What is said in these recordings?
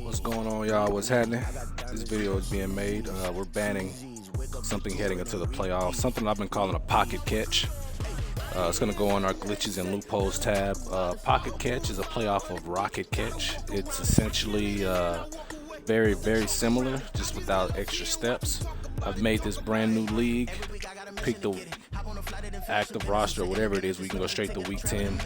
What's going on, y'all? What's happening? This video is being made. We're banning something heading into the playoffs, something I've been calling a pocket catch. It's going to go on our glitches and loopholes tab. Pocket catch is a playoff of rocket catch. It's essentially very, very similar, just without extra steps. I've made this brand new league. Pick the active roster or whatever it is. We can go straight to week 10.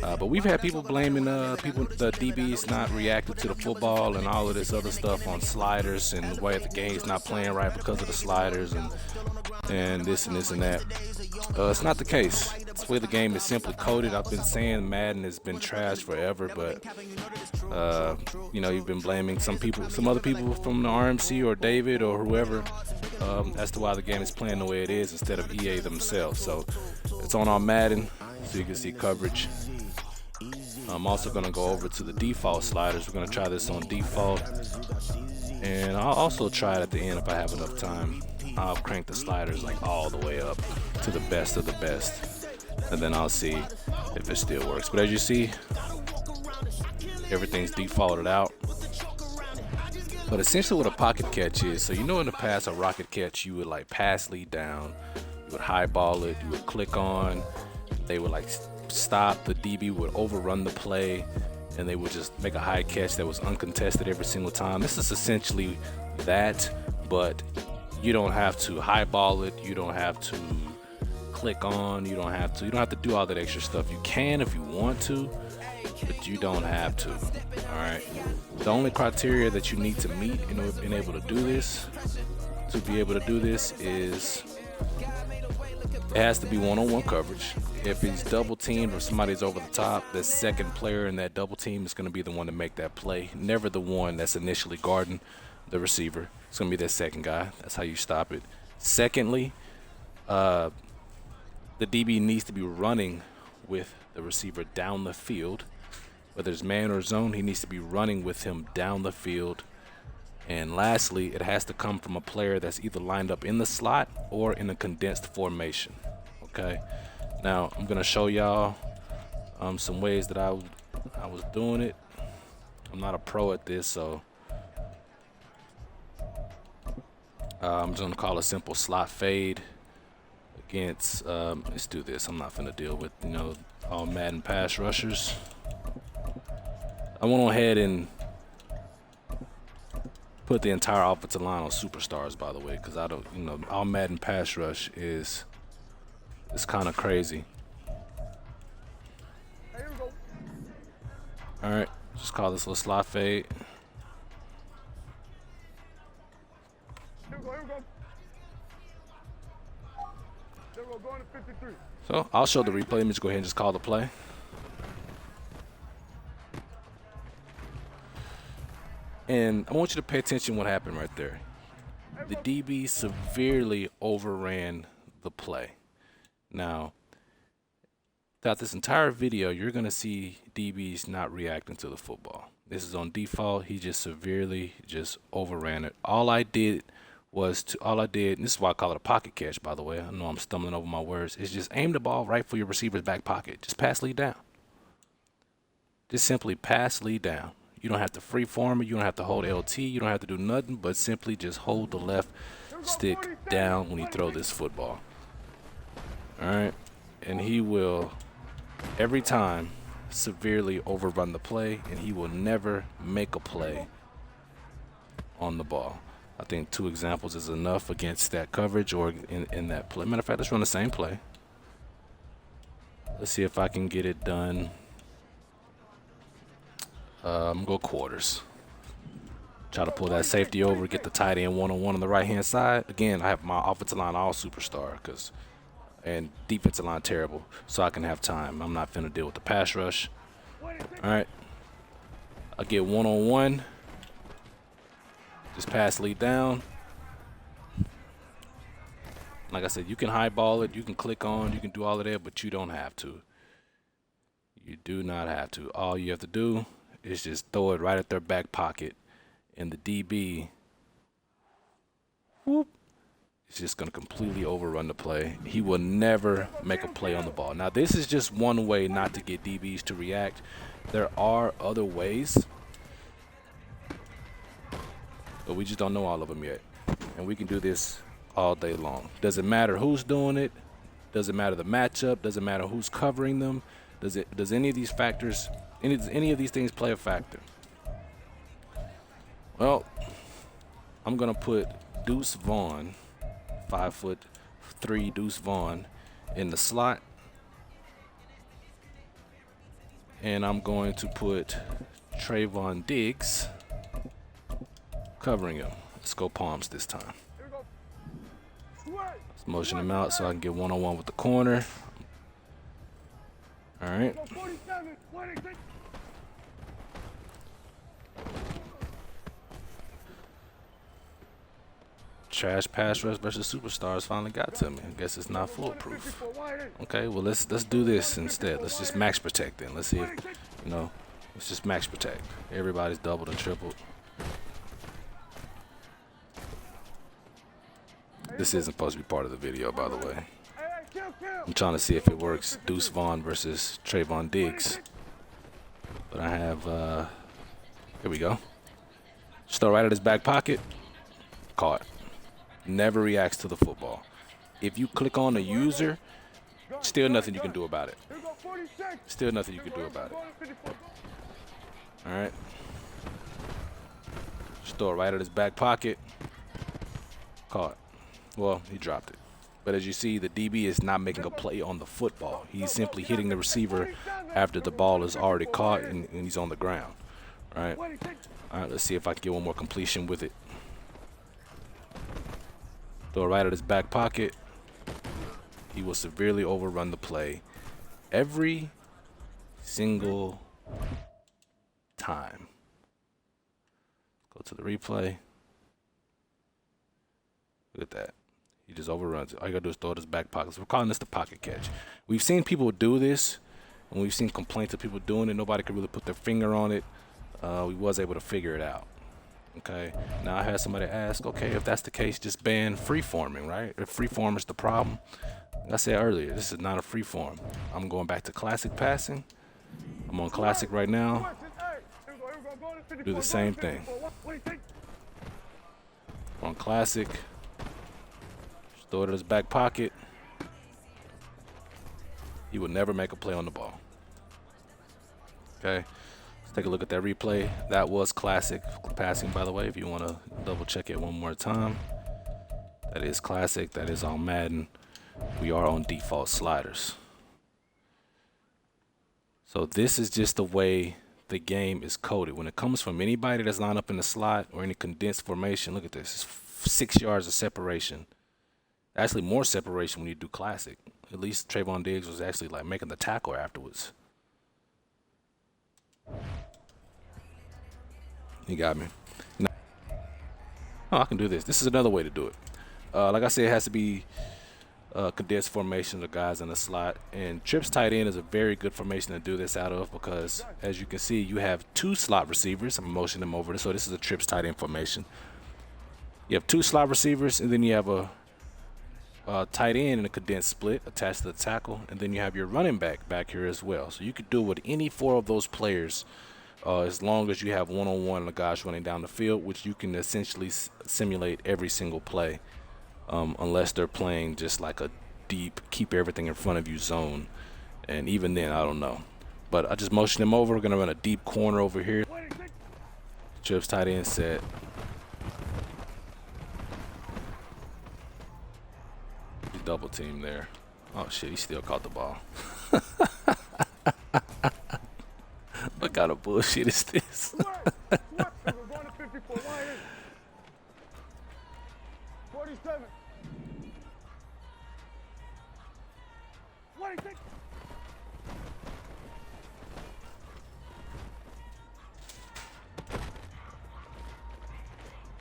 But we've had people blaming the DBs not reacting to the football and all of this other stuff on sliders and the way the game's not playing right because of the sliders and this and this and that. It's not the case. It's the way the game is simply coded. I've been saying Madden has been trashed forever, but you've been blaming some other people from the RMC or David or whoever as to why the game is playing the way it is instead of EA themselves. So it's on our Madden, so you can see coverage. I'm also going to go over to the default sliders. We're going to try this on default, and I'll also try it at the end if I have enough time. I'll crank the sliders like all the way up to the best of the best, and then I'll see if it still works. But as you see, everything's defaulted out. But essentially what a pocket catch is, so in the past a rocket catch, you would like pass lead down, you would highball it, you would click on, they would like stop, the DB would overrun the play, and they would just make a high catch that was uncontested every single time. This is essentially that, but you don't have to highball it, you don't have to click on, you don't have to do all that extra stuff. You can if you want to, but you don't have to. All right, the only criteria that you need to meet in order to be able to do this is it has to be one-on-one coverage. If he's double teamed or somebody's over the top, the second player in that double team is going to be the one to make that play, never the one that's initially guarding the receiver. It's going to be that second guy. That's how you stop it. Secondly, the DB needs to be running with the receiver down the field. Whether it's man or zone, he needs to be running with him down the field. And lastly, it has to come from a player that's either lined up in the slot or in a condensed formation. Okay. Now I'm gonna show y'all some ways that I was doing it. I'm not a pro at this, so I'm just gonna call a simple slot fade against. Let's do this. I'm not gonna deal with all Madden pass rushers. I went ahead and put the entire offensive line on superstars, by the way, because I don't, all Madden pass rush is kind of crazy. All right, just call this little slot fade. So I'll show the replay. Let me just go ahead and just call the play. And I want you to pay attention to what happened right there. The DB severely overran the play. Now, throughout this entire video, you're going to see DBs not reacting to the football. This is on default. He just severely overran it. All I did, and this is why I call it a pocket catch, by the way. I know I'm stumbling over my words. Is just aim the ball right for your receiver's back pocket. Just pass lead down. Just simply pass lead down. You don't have to freeform it. You don't have to hold LT. You don't have to do nothing but simply just hold the left stick down when you throw this football. All right, and he will every time severely overrun the play, and he will never make a play on the ball. I think 2 examples is enough against that coverage or in that play. Matter of fact, let's run the same play. Let's see if I can get it done. I'm gonna go quarters. Try to pull that safety over, get the tight end one-on-one on the right-hand side. Again, I have my offensive line all superstar and defensive line terrible, so I can have time. I'm not finna deal with the pass rush. All right, I get one-on-one. Just pass lead down. Like I said, you can highball it, you can click on, you can do all of that, but you don't have to. You do not have to. All you have to do is just throw it right at their back pocket, and the DB is just going to completely overrun the play. He will never make a play on the ball. Now, this is just one way not to get DBs to react. There are other ways, but we just don't know all of them yet. And we can do this all day long. Doesn't matter who's doing it. Doesn't matter the matchup. Doesn't matter who's covering them. Does any of these factors, any of these things play a factor? Well, I'm going to put Deuce Vaughn, 5'3" Deuce Vaughn, in the slot. And I'm going to put Trayvon Diggs covering him. Let's go palms this time. Let's motion him out so I can get one-on-one with the corner. All right. Trash pass rush versus superstars finally got to me. I guess it's not foolproof. Okay, well let's do this instead. Let's just max protect then. Let's see if, let's just max protect. Everybody's doubled and tripled. This isn't supposed to be part of the video, by the way. I'm trying to see if it works. Deuce Vaughn versus Trayvon Diggs. But I have, here we go. Just throw right at his back pocket. Caught. Never reacts to the football. If you click on the user, still nothing you can do about it. Still nothing you can do about it. All right. Just throw it right at his back pocket. Caught. Well, he dropped it. But as you see, the DB is not making a play on the football. He's simply hitting the receiver after the ball is already caught and he's on the ground. All right. All right, let's see if I can get one more completion with it. Throw it right at his back pocket. He will severely overrun the play every single time. Go to the replay. Look at that. He just overruns it. All you gotta do is throw it at his back pocket. So we're calling this the pocket catch. We've seen people do this, and we've seen complaints of people doing it. Nobody could really put their finger on it. We was able to figure it out. Okay. Now I had somebody ask, okay, if that's the case, just ban freeforming, right? If freeform is the problem, like I said earlier, this is not a freeform. I'm going back to classic passing. I'm on classic right now. Do the same thing. On classic. Just throw it in his back pocket. He will never make a play on the ball. Okay. Let's take a look at that replay. That was classic passing, by the way, if you want to double check it one more time. That is classic. That is on Madden. We are on default sliders. So this is just the way the game is coded. When it comes from anybody that's lined up in the slot or any condensed formation, look at this. It's 6 yards of separation. Actually, more separation when you do classic. At least Trayvon Diggs was actually like making the tackle afterwards. You got me. Now, oh, I can do this. This is another way to do it. Like I said, it has to be condensed formation of guys in the slot. And trips tight end is a very good formation to do this out of because, as you can see, you have two slot receivers. I'm motioning them over. So this is a trips tight end formation. You have two slot receivers, and then you have a tight end in a condensed split attached to the tackle, and then you have your running back here as well. So you could do it with any four of those players as long as you have one-on-one the guys running down the field, which you can essentially simulate every single play unless they're playing just like a deep, keep everything in front of you zone. And even then, I don't know. But I just motioned him over. We're going to run a deep corner over here. Trips tight end set. Double team there. Oh shit, he still caught the ball. What kind of bullshit is this?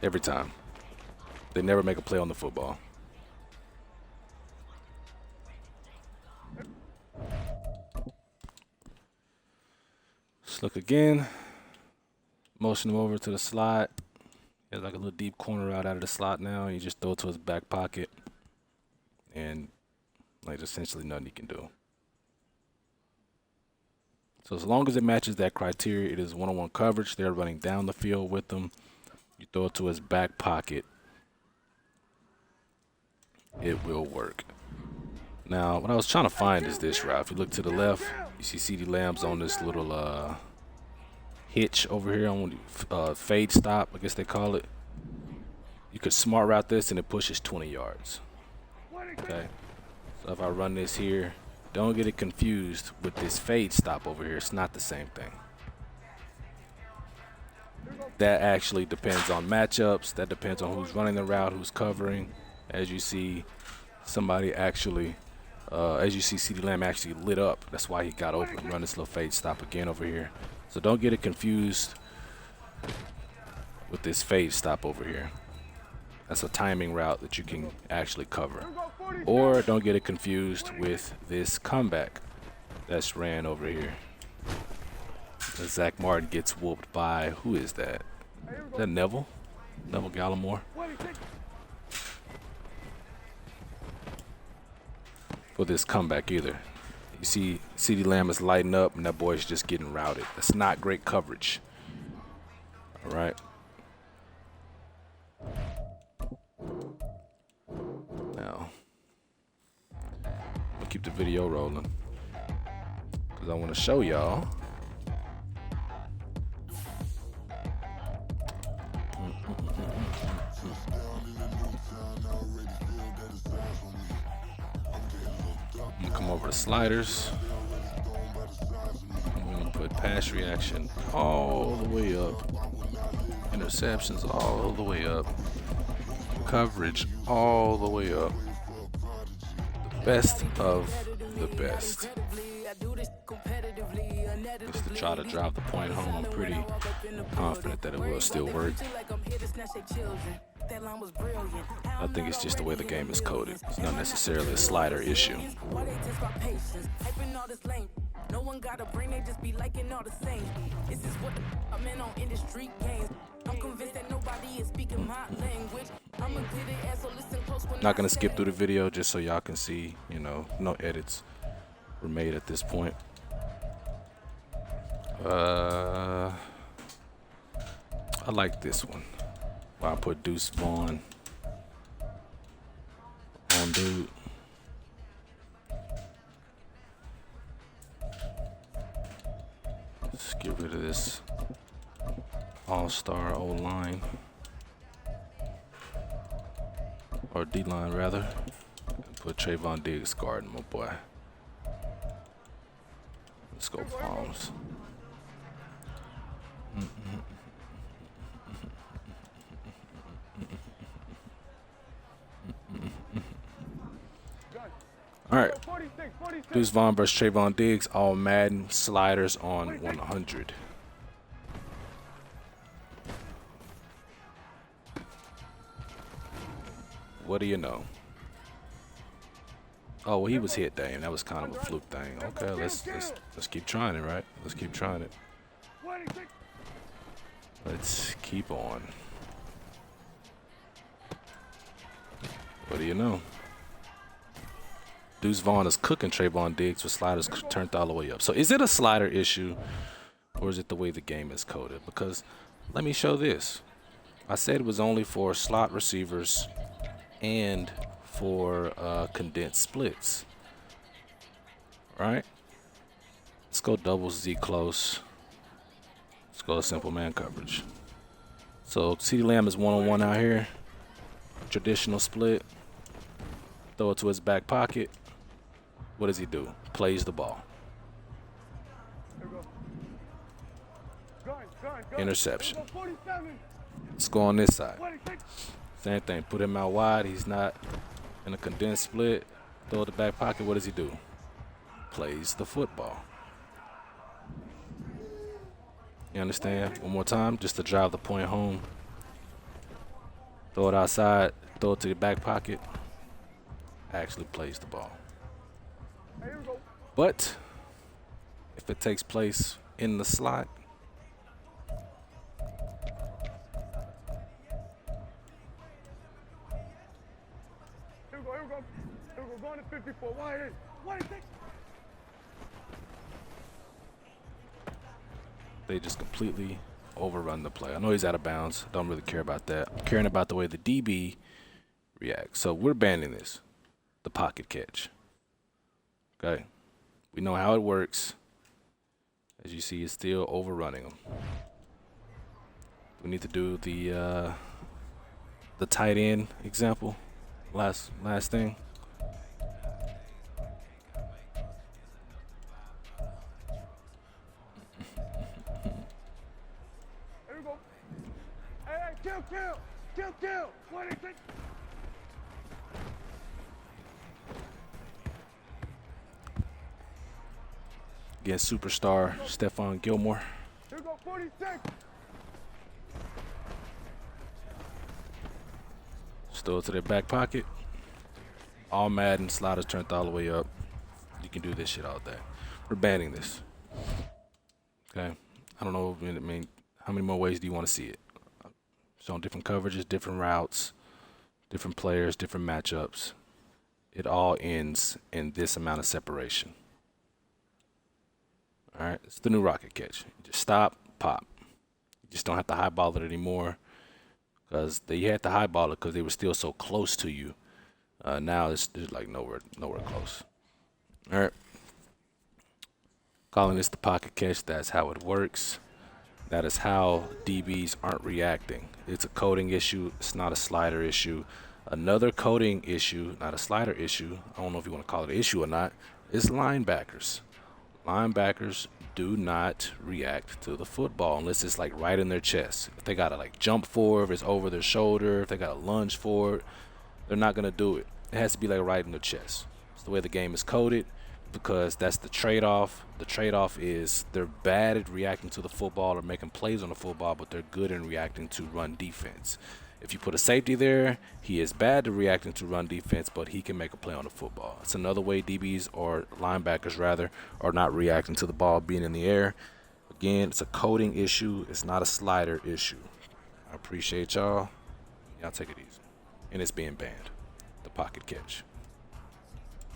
Every time. They never make a play on the football. Let's look again. Motion him over to the slot. He has like a little deep corner out of the slot now. You just throw it to his back pocket, and like essentially nothing he can do. So as long as it matches that criteria, it is one-on-one coverage. They're running down the field with him. You throw it to his back pocket, it will work. Now, what I was trying to find is this route. If you look to the left, you see CeeDee Lamb's on this little hitch over here on fade stop, I guess they call it. You could smart route this and it pushes 20 yards. Okay, so if I run this here, don't get it confused with this fade stop over here. It's not the same thing. That actually depends on matchups. That depends on who's running the route, who's covering. As you see, somebody actually, as you see, CeeDee Lamb actually lit up. That's why he got open. Run this little fade stop again over here. So don't get it confused with this fade stop over here. That's a timing route that you can actually cover. Or don't get it confused with this comeback that's ran over here. Zach Martin gets whooped by, who is that? Is that Neville? Neville Gallimore? For this comeback either. You see CeeDee Lamb is lighting up and that boy's just getting routed. That's not great coverage. All right. Now, I'll keep the video rolling because I want to show y'all. I'm gonna come over to sliders. I'm gonna put pass reaction all the way up, interceptions all the way up, coverage all the way up. The best of the best. Just to try to drive the point home, I'm pretty confident that it will still work. I think it's just the way the game is coded. It's not necessarily a slider issue. No one got a brain, they just be liking all the same. This is what I'm in on industry games. I'm convinced that nobody is speaking my language. I'm a good ass, so listen close. Not gonna skip through the video just so y'all can see, you know, no edits were made at this point. I like this one. I put Deuce Vaughn on dude. Let's get rid of this all-star O-line, or D-line rather, and put Trayvon Diggs guarding my boy. Let's go Palms. All right, Deuce Vaughn versus Trayvon Diggs, all Madden sliders on 100. What do you know? Oh, well, he was hit, dang. That was kind of a fluke thing. Okay, let's keep trying it, right? Let's keep trying it. Let's keep on. What do you know? Deuce Vaughn is cooking Trayvon Diggs with sliders turned all the way up. So is it a slider issue, or is it the way the game is coded? Because let me show this. I said it was only for slot receivers and for condensed splits. Right? Let's go double Z close. Let's go simple man coverage. So CeeDee Lamb is one-on-one out here. Traditional split. Throw it to his back pocket. What does he do? Plays the ball. Interception. Let's go on this side. Same thing. Put him out wide. He's not in a condensed split. Throw it to the back pocket. What does he do? Plays the football. You understand? One more time, just to drive the point home. Throw it outside. Throw it to the back pocket. Actually plays the ball. But if it takes place in the slot, They just completely overrun the play. I know he's out of bounds. Don't really care about that. I'm caring about the way the DB reacts. So we're banning this, the pocket catch. Okay. We know how it works. As you see, it's still overrunning them. We need to do the tight end example. Last thing. Here we go. Hey, kill. 26. Against superstar Stephon Gilmore. Here we go, 46. Throw it to their back pocket. All Madden sliders turned all the way up. You can do this shit all day. We're banning this. Okay. I don't know. I mean, how many more ways do you want to see it? Showing different coverages, different routes, different players, different matchups. It all ends in this amount of separation. All right. It's the new rocket catch. You just stop, pop. You just don't have to highball it anymore. Because they had to highball it because they were still so close to you. Now it's like nowhere close. All right. Calling this the pocket catch. That's how it works. That is how DBs aren't reacting. It's a coding issue. It's not a slider issue. Another coding issue, not a slider issue. I don't know if you want to call it an issue or not. Is linebackers. Linebackers do not react to the football unless it's like right in their chest. If they gotta like jump for it, if it's over their shoulder, if they gotta lunge for it, they're not gonna do it. It has to be like right in their chest. It's the way the game is coded because that's the trade-off. The trade-off is they're bad at reacting to the football or making plays on the football, but they're good in reacting to run defense. If you put a safety there, he is bad at reacting to run defense, but he can make a play on the football. It's another way DBs or linebackers, rather, are not reacting to the ball being in the air. Again, it's a coding issue. It's not a slider issue. I appreciate y'all. Y'all take it easy. And it's being banned. The pocket catch.